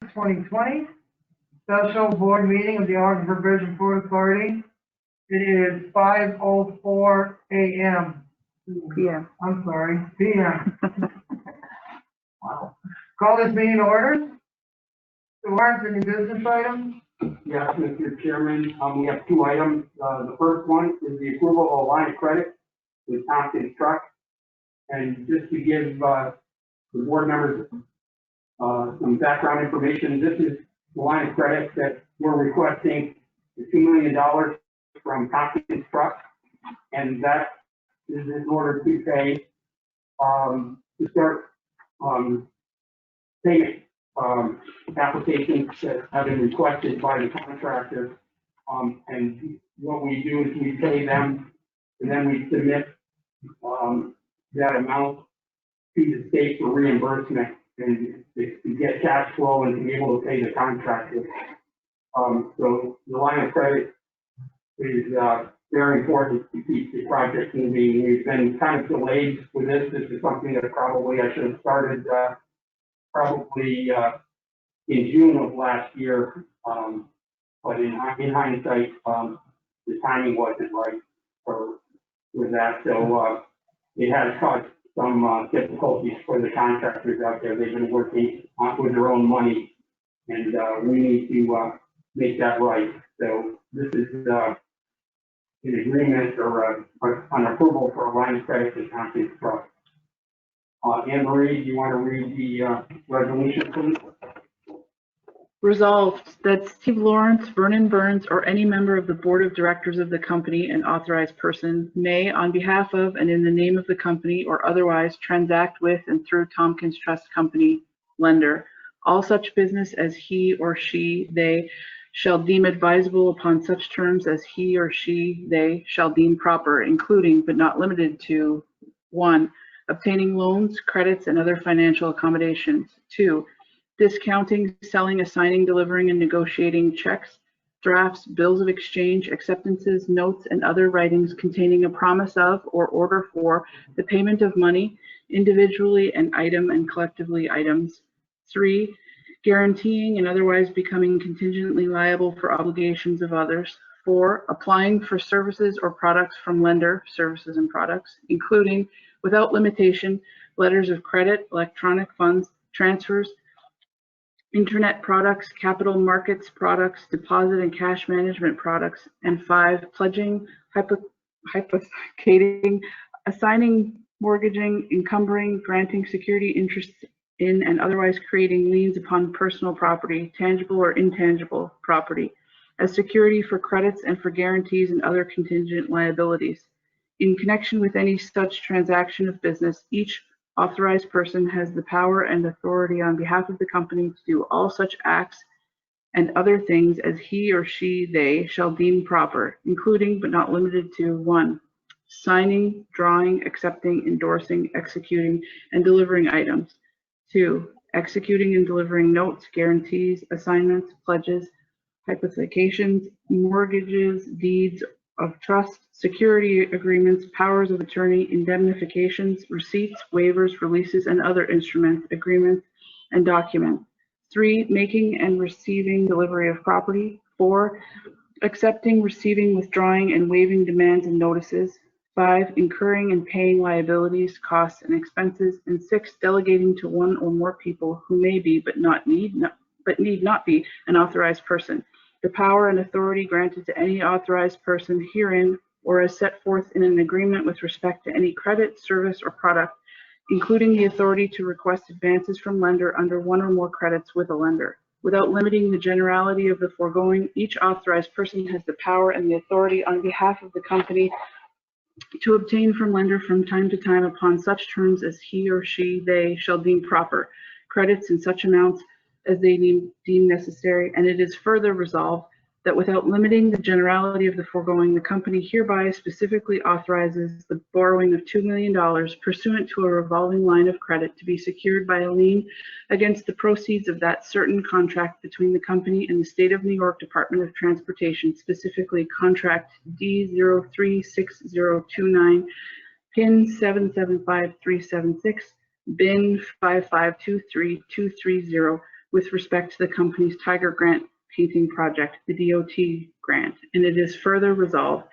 2020, special board meeting of the Ogdenburg Bridge and Port Authority. It is 5:04 a.m. PM. I'm sorry, p.m. Wow. Call this meeting to order. The warrants and new business items. Yes, Mr. Chairman, we have two items. The first one is the approval of a line of credit with Tompkins Truck. And just to give the board members some background information, this is the line of credit that we're requesting the $2 million from Tompkins Truck. And that is in order to pay, to start payment applications that have been requested by the contractor. And what we do is we pay them and then we submit that amount to the state for reimbursement and to get cash flow and to be able to pay the contractor. So the line of credit is very important to keep the project moving. We've been kind of delayed with this. This is something that probably I should have started probably in June of last year, but in hindsight, the timing wasn't right with that. So it has caused some difficulties for the contractors out there. They've been working with their own money, and we need to make that right. So this is an agreement or an approval for a line of credit to Tompkins Truck. Anne Marie, do you want to read the resolution, please? Resolved that Steve Lawrence, Vernon Burns, or any member of the board of directors of the company and authorized person may, on behalf of and in the name of the company or otherwise, transact with and through Tompkins Trust Company, lender, all such business as he or she, they, shall deem advisable upon such terms as he or she, they, shall deem proper, including but not limited to: 1. Obtaining loans, credits, and other financial accommodations. 2. Discounting, selling, assigning, delivering, and negotiating checks, drafts, bills of exchange, acceptances, notes, and other writings containing a promise of or order for the payment of money, individually and item and collectively items. 3. Guaranteeing and otherwise becoming contingently liable for obligations of others. 4. Applying for services or products from lender, services and products, including, without limitation, letters of credit, electronic funds, transfers, internet products, capital markets products, deposit and cash management products. And 5, pledging, hypothecating, assigning, mortgaging, encumbering, granting security interests in, and otherwise creating liens upon personal property, tangible or intangible property, as security for credits and for guarantees and other contingent liabilities. In connection with any such transaction of business, each authorized person has the power and authority on behalf of the company to do all such acts and other things as he or she, they, shall deem proper, including but not limited to: 1. Signing, drawing, accepting, endorsing, executing, and delivering items. 2. Executing and delivering notes, guarantees, assignments, pledges, hypothecations, mortgages, deeds of trust, security agreements, powers of attorney, indemnifications, receipts, waivers, releases, and other instruments, agreements, and documents. 3. Making and receiving delivery of property. 4. Accepting, receiving, withdrawing, and waiving demands and notices. 5. Incurring and paying liabilities, costs, and expenses. And 6. Delegating to one or more people who may be but need not be an authorized person the power and authority granted to any authorized person herein or as set forth in an agreement with respect to any credit, service, or product, including the authority to request advances from lender under one or more credits with a lender. Without limiting the generality of the foregoing, each authorized person has the power and the authority on behalf of the company to obtain from lender from time to time upon such terms as he or she, they, shall deem proper, credits in such amounts as they deem necessary. And it is further resolved that without limiting the generality of the foregoing, the company hereby specifically authorizes the borrowing of $2 million pursuant to a revolving line of credit to be secured by a lien against the proceeds of that certain contract between the company and the State of New York Department of Transportation, specifically contract D036029, PIN 775376, BIN 5523230, with respect to the company's Tiger Grant painting project, the DOT grant, and it is further resolved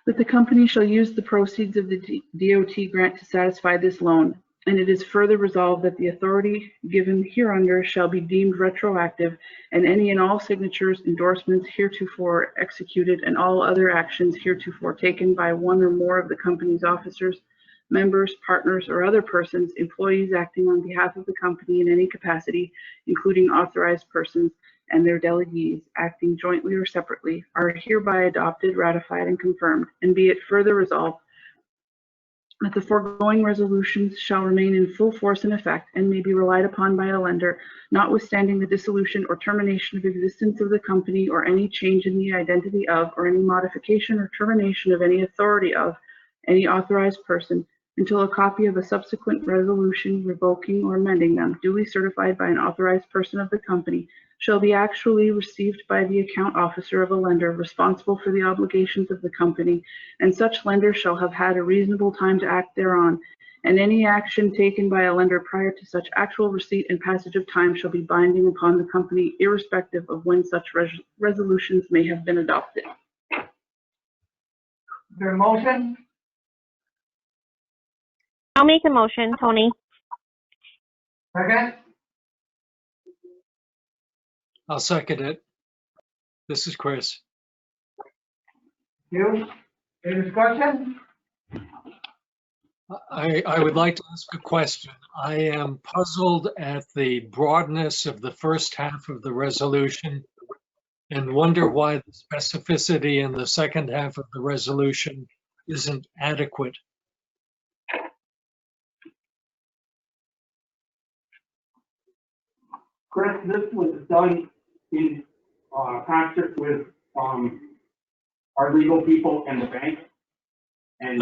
that the company shall use the proceeds of the DOT grant to satisfy this loan, and it is further resolved that the authority given hereunder shall be deemed retroactive, and any and all signatures, endorsements heretofore executed, and all other actions heretofore taken by one or more of the company's officers, members, partners, or other persons, employees acting on behalf of the company in any capacity, including authorized persons and their delegates acting jointly or separately, are hereby adopted, ratified, and confirmed. And be it further resolved that the foregoing resolutions shall remain in full force and effect and may be relied upon by a lender, notwithstanding the dissolution or termination of existence of the company or any change in the identity of or any modification or termination of any authority of any authorized person, until a copy of a subsequent resolution revoking or amending them, duly certified by an authorized person of the company, shall be actually received by the account officer of a lender responsible for the obligations of the company, and such lender shall have had a reasonable time to act thereon, and any action taken by a lender prior to such actual receipt and passage of time shall be binding upon the company, irrespective of when such resolutions may have been adopted. Is there a motion? I'll make a motion, Tony. Second? I'll second it. This is Chris. You? Any discussion? I would like to ask a question. I am puzzled at the broadness of the first half of the resolution and wonder why the specificity in the second half of the resolution isn't adequate. Chris, this was done in concert with our legal people and the bank. And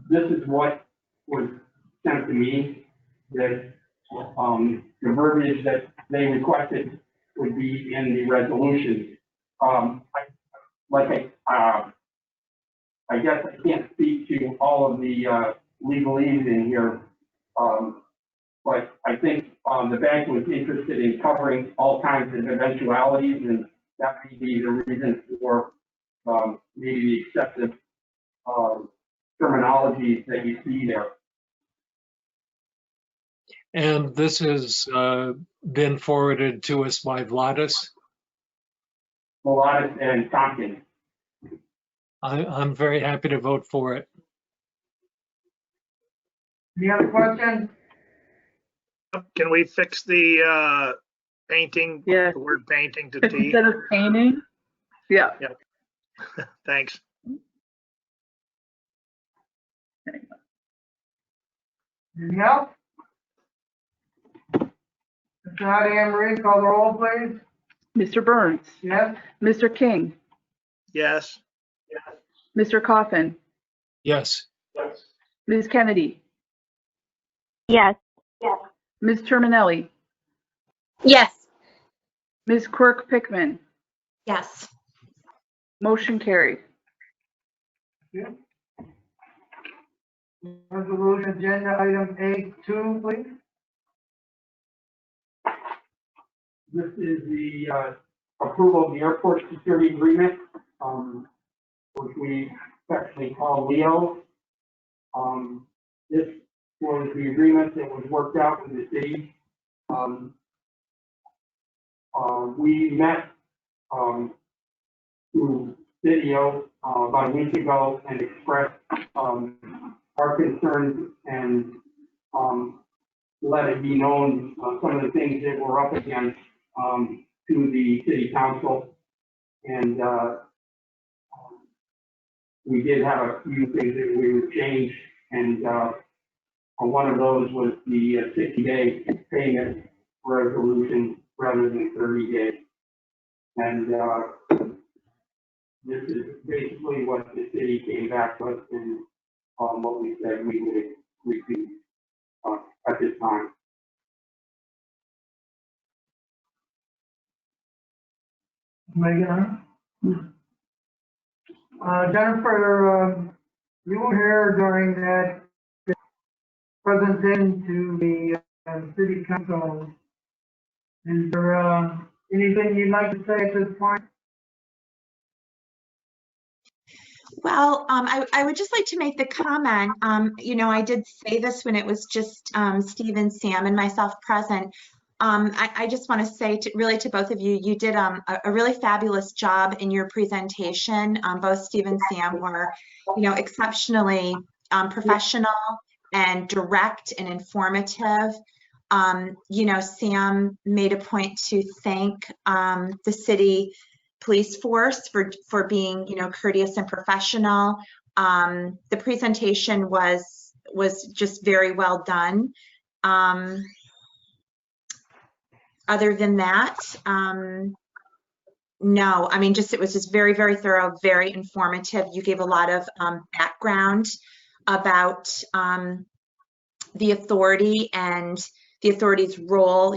this is what was sent to me, that the verbiage that they requested would be in the resolution. I guess I can't speak to all of the legalese in here, but I think the bank was interested in covering all kinds of eventualities, and that may be the reason for maybe the excessive terminology that you see there. And this has been forwarded to us by Vladis. Vladis and Tompkins. I'm very happy to vote for it. Any other questions? Can we fix the painting, Yeah. the word painting to T? Instead of painting? Yeah. Thanks. Anything else? If not, Anne Marie, call the roll, please. Mr. Burns, Yes? Mr. King, Yes. Mr. Coffin, Yes. Ms. Kennedy, Yes. Ms. Terminelli, Yes. Ms. Quirk Pickman. Yes. Motion carried. Resolution agenda item A2, please. This is the approval of the airport security agreement, which we affectionately call Leo. This was the agreement that was worked out with the city. We met through video about a week ago and expressed our concerns and let it be known some of the things that we're up against to the city council. And we did have a few things that we would change, and one of those was the 60-day payment resolution rather than 30 days. And this is basically what the city came back with and what we said we would receive at this time. Megan? Jennifer, you were here during that presentation to the city council Is there, anything you'd like to say at this point? Well, I would just like to make the comment, I did say this when it was just Steve and Sam and myself present. I just want to say to both of you, you did a really fabulous job in your presentation. Both Steve and Sam were, exceptionally professional and direct and informative. Sam made a point to thank the city police force for being, courteous and professional. The presentation was just very well done. Other than that, no, I mean, it was just very, very thorough, very informative. You gave a lot of background about the authority and the authority's role.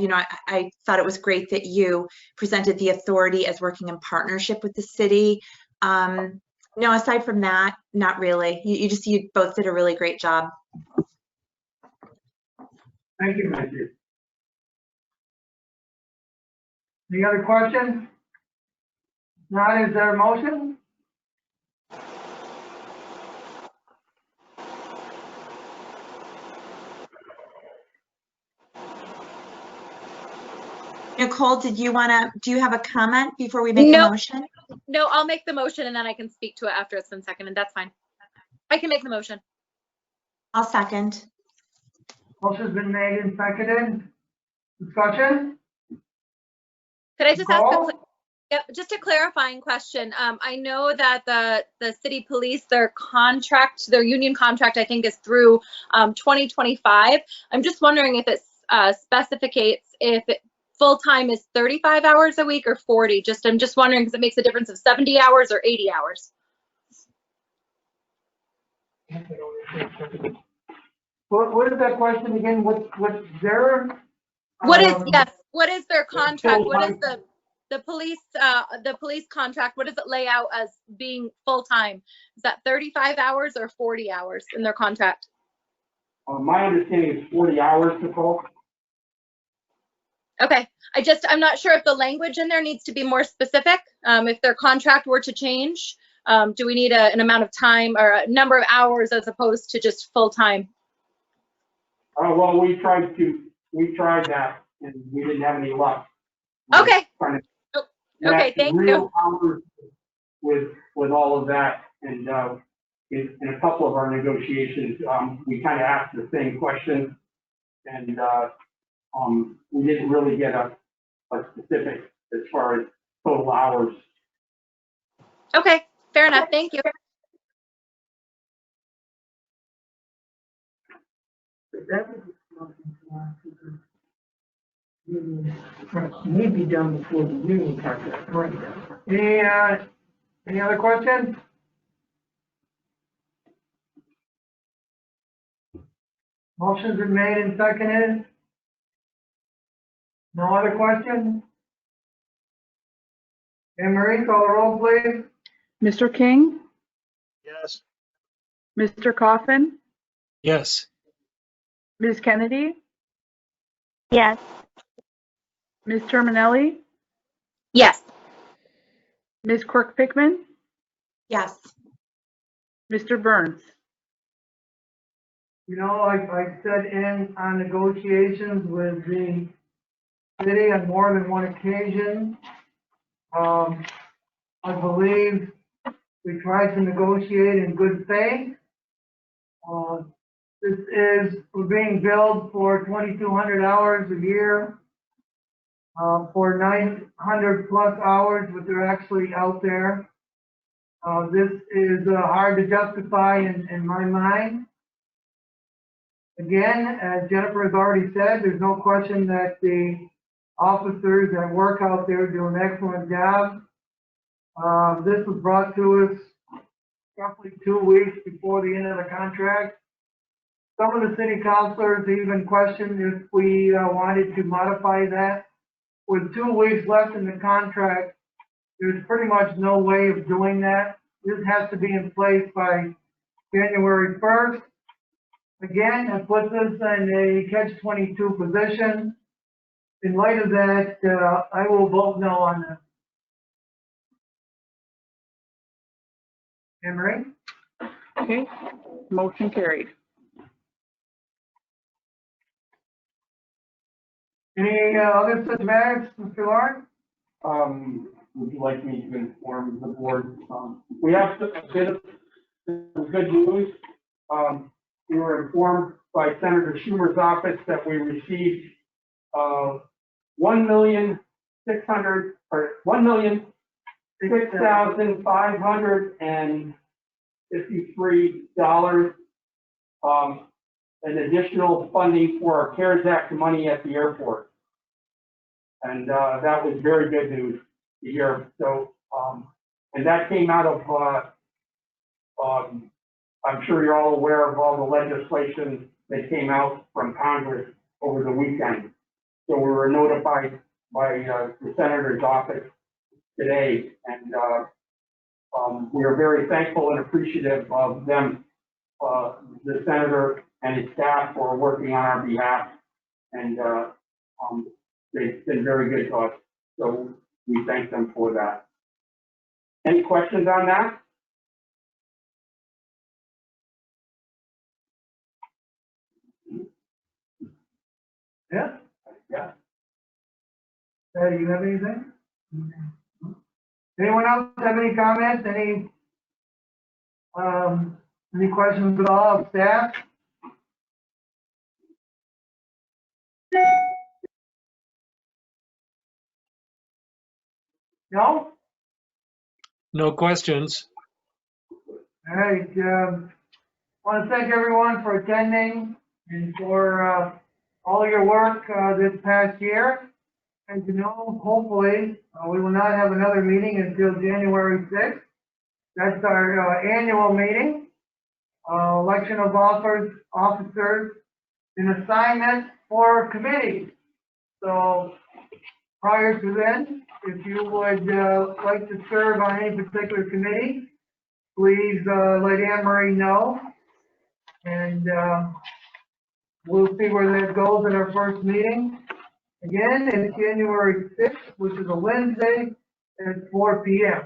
I thought it was great that you presented the authority as working in partnership with the city. No, aside from that, not really. You both did a really great job. Thank you. Thank you. Any other questions? Not, is there a motion? Nicole, do you have a comment before we make a motion? No, I'll make the motion and then I can speak to it after it's been seconded. That's fine. I can make the motion. I'll second. Motion's been made and seconded. Discussion? Could I just ask Nicole? just a clarifying question? I know that the city police, their union contract, I think is through 2025. I'm just wondering if it specificates if full-time is 35 hours a week or 40. I'm just wondering because it makes a difference of 70 hours or 80 hours. What is that question again? What's their? What is their contract? What is the police contract? What does it lay out as being full-time? Is that 35 hours or 40 hours in their contract? My understanding is 40 hours, Nicole. Okay, I'm not sure if the language in there needs to be more specific. If their contract were to change, do we need an amount of time or a number of hours as opposed to just full-time? Well, we tried that and we didn't have any luck. Okay. Okay, thank you. Hours with all of that, and in a couple of our negotiations, we kind of asked the same question, and we didn't really get a specific as far as total hours. Okay, fair enough. Thank you. Maybe done before the union contract, right? Any other questions? Motion's been made and seconded. No other questions? Anne Marie, call the roll, please. Mr. King, Yes. Mr. Coffin, Yes. Ms. Kennedy, Yes. Ms. Terminelli, Yes. Ms. Quirk-Pickman, Yes. Mr. Burns. I said on negotiations with the city on more than one occasion. I believe we tried to negotiate in good faith. We're being billed for 2,200 hours a year, for 900 plus hours, but they're actually out there. This is hard to justify in my mind. Again, as Jennifer has already said, there's no question that the officers that work out there do an excellent job. This was brought to us roughly 2 weeks before the end of the contract. Some of the city councilors even questioned if we wanted to modify that. With 2 weeks left in the contract, there's pretty much no way of doing that. This has to be in place by January 1st. Again, it puts us in a catch-22 position. in light of that, I will vote no on this. Anne Marie? Okay, motion carried. Any other such matters, Mr. Lawrence? Would you like me to inform the board? We have a bit of good news. We were informed by Senator Schumer's office that we received, $1,006,553, an additional funding for CARES Act money at the airport. And, that was very good news to hear. So, and that came out of, I'm sure you're all aware of all the legislation that came out from Congress over the weekend. So we were notified by, the senator's office today, and, we are very thankful and appreciative of them, the senator and his staff for working on our behalf. And, they've been very good to us, so we thank them for that. Any questions on that? Yeah. Yeah. Do you have anything? Anyone else have any comments? Any questions at all of staff? No? No questions. All right, want to thank everyone for attending and for all your work this past year. As you know, hopefully, we will not have another meeting until January 6th. That's our annual meeting, election of officers, and assignment for committees. So prior to then, if you would like to serve on any particular committee, please let Anne Marie know. And we'll see where that goes in our first meeting. Again, it's January 6th, which is a Wednesday at 4 p.m.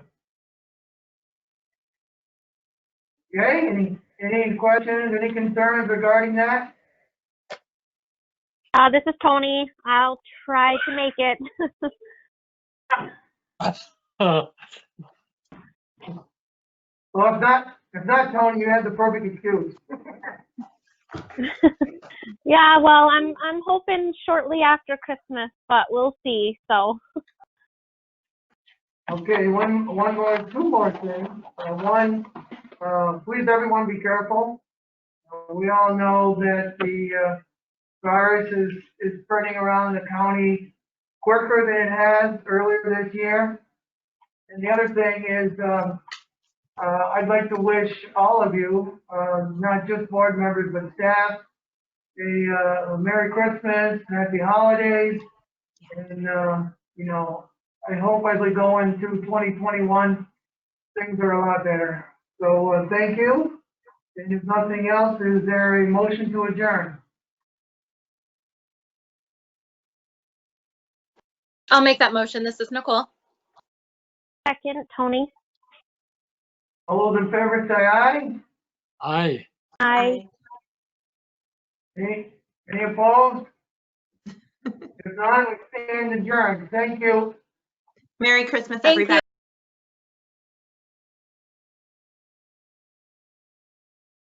Okay, any questions, any concerns regarding that? This is Tony. I'll try to make it. Uh, Well, if not Tony, you have the perfect excuse. Yeah, well, I'm hoping shortly after Christmas, but we'll see. So. Okay, two more things. Please everyone be careful. We all know that the virus is spreading around the county quicker than it has earlier this year. And the other thing is, I'd like to wish all of you, not just board members, but staff, a Merry Christmas, Happy Holidays, and, I hope as we go into 2021, things are a lot better. So, thank you. And if nothing else, is there a motion to adjourn? I'll make that motion. This is Nicole. Second, Tony. All those in favor say aye. Aye. Aye. Any opposed? If not, we stand adjourned. Thank you. Merry Christmas, Thank you. everybody.